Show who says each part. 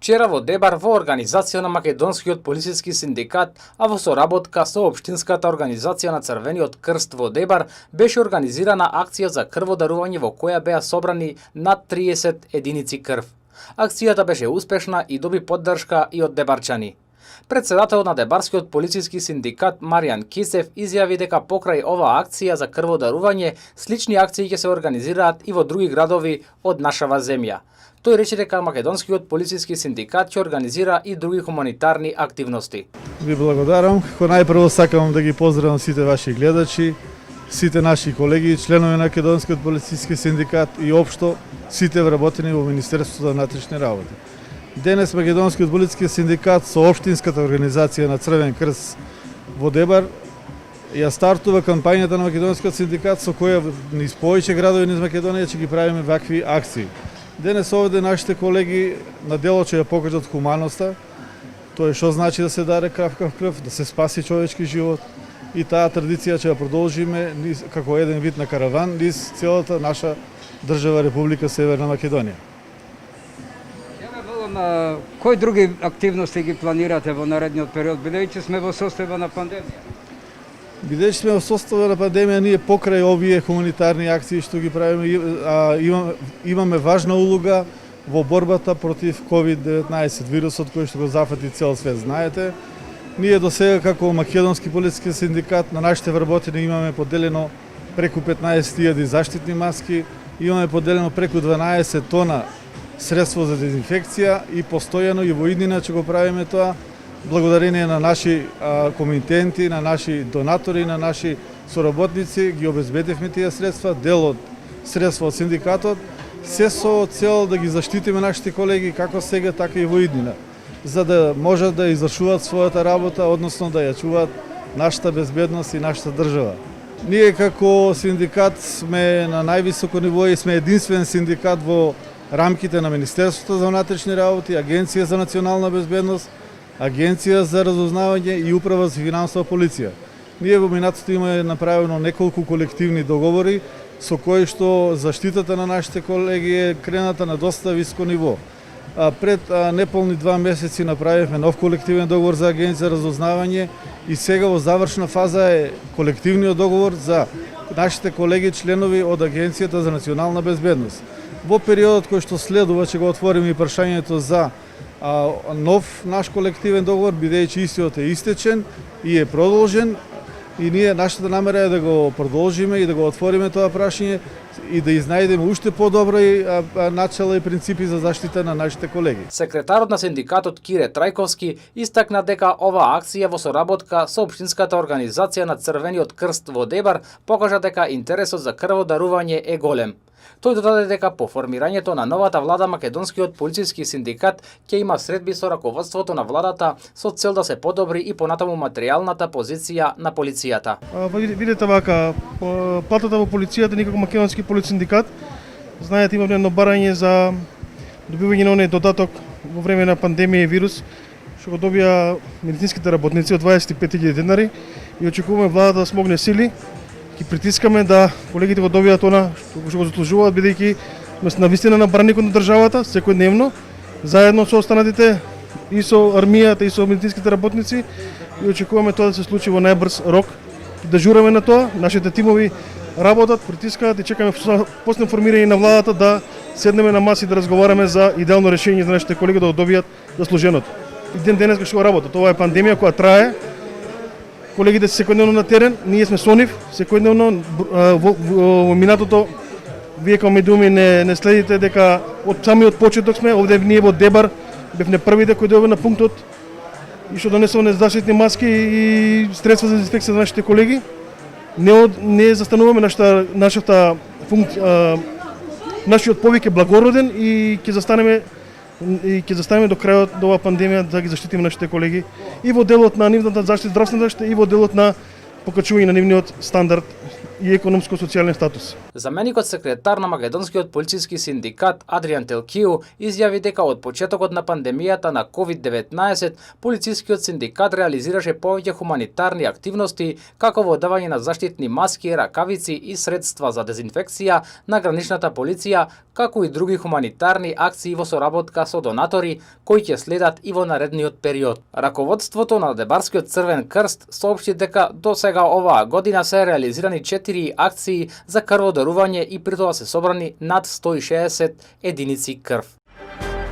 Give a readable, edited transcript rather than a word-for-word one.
Speaker 1: Вчера во Дебар во организација на Македонскиот полициски синдикат, а во соработка со Општинската организација на Црвениот крст во Дебар, беше организирана акција за крводарување во која беа собрани над 30 единици крв. Акцијата беше успешна и доби поддршка и од дебарчани. Председателот на Дебарскиот полициски синдикат Маријан Кисев изјави дека покрај оваа акција за крводарување, слични акции ќе се организираат и во други градови од нашава земја. Тој рече дека Македонскиот полициски синдикат ќе организира и други хуманитарни активности.
Speaker 2: Ви благодарам. Како најпрво сакам да ги поздравам сите ваши гледачи, сите наши колеги, членови на Македонскиот полициски синдикат и општо сите вработени во Министерството за внатрешни работи. Денес Македонскиот полициски синдикат со Општинската организација на Црвен крст во Дебар ја стартува кампањата на Македонскиот синдикат со која низ повеќе градови низ Македонија ќе ги правиме вакви акции. Денес овде нашите колеги на дело ќе ја покажат хуманоста, тоа што значи да се даде крв, да се спаси човечки живот, и таа традиција ќе ја продолжиме како еден вид на караван низ целата наша држава Република Северна Македонија.
Speaker 3: На кои други активности ги планирате во наредниот период, бидејќи сме во состојба на пандемија?
Speaker 2: Бидејќи сме во состојба на пандемија, ние покрај овие хуманитарни акции што ги правиме, имаме важна улога во борбата против COVID-19 вирусот кој што го зафати цел свет. Знаете, ние до сега како Македонски полициски синдикат на нашите вработени имаме поделено преку 15.000 заштитни маски, имаме поделено преку 12 тона средство за дезинфекција и постојано и во иднина ќе го правиме тоа, благодарение на наши комитенти, на наши донатори, на наши соработници ги обезбедивме тие средства, дел од средства од синдикатот, се со цел да ги заштитиме нашите колеги како сега, така и во иднина, за да можат да извршуваат својата работа, односно да ја чуваат нашата безбедност и нашата држава. Ние како синдикат сме на највисоко ниво и сме единствен синдикат во рамките на Министерството за внатрешни работи, Агенција за национална безбедност, Агенција за разузнавање и Управа за финансова полиција. Ние во минатото имаме направено неколку колективни договори со кои што заштитата на нашите колеги е крената на доста високо ниво. Пред неполни 2 месеци направивме нов колективен договор за Агенција за разузнавање и сега во завршна фаза е колективниот договор за нашите колеги членови од Агенцијата за национална безбедност. Во периодот кој што следува ќе го отвориме и прашањето за нов наш колективен договор, бидејќи истиот е истечен и е продолжен, и ние нашата намера е да го продолжиме и да го отвориме тоа прашање и да изнајдеме уште подобри начала и принципи за заштита на нашите колеги.
Speaker 1: Секретарот на синдикатот Кире Трајковски истакна дека оваа акција во соработка со Општинската организација на Црвениот крст во Дебар покажа дека интересот за крводарување е голем. Тој додаде дека по формирањето на новата влада Македонскиот полициски синдикат ќе има средби со раководството на владата со цел да се подобри и понатаму материјалната позиција на полицијата.
Speaker 4: Видете вака, платата во полицијата никако Македонски полициски синдикат, знаете, имаме едно барање за добивање на оној додаток во време на пандемија и вирус, што го добија медицинските работници од 25.000 денари и очекуваме владата да смогне сили. Ги притискаме да колегите го добијат она што го заслужуваат, бидејќи сме навистина на браникот на државата секојдневно, заедно со останатите и со армијата и со медицинските работници, и очекуваме тоа да се случи во најбрз рок. Да жураме на тоа, нашите тимови работат, притискаат и чекаме после формирање на владата да седнеме на маси да разговараме за идеално решение за нашите колеги да го добијат заслуженото. И ден денес што го работат, ова е пандемија која трае. Колегите се секојдневно на терен, ние сме со нив, секојдневно во минатото, вие како медиуми не следите дека од самиот почеток сме, овде ние во Дебар бевме првите кои дојдовме на пунктот и што донесовме заштитни маски и средства за дезинфекција за нашите колеги. Не застануваме нашиот повик е благороден и ќе застанеме до крајот до оваа пандемија да ги заштитиме нашите колеги и во делот на нивната заштита, здравствена заштита, и во делот на покачување на нивниот стандард и економско-социјален статус.
Speaker 1: Заменикот секретар на Македонскиот полициски синдикат Адриан Телкију изјави дека од почетокот на пандемијата на COVID-19 полицискиот синдикат реализираше повеќе хуманитарни активности, како во давање на заштитни маски, ракавици и средства за дезинфекција на граничната полиција, како и други хуманитарни акции во соработка со донатори, кои ќе следат и во наредниот период. Раководството на Дебарскиот Црвен крст соопшти дека до сега оваа година се реализирани 4 акции за крводарување и при тоа се собрани над 160 единици крв.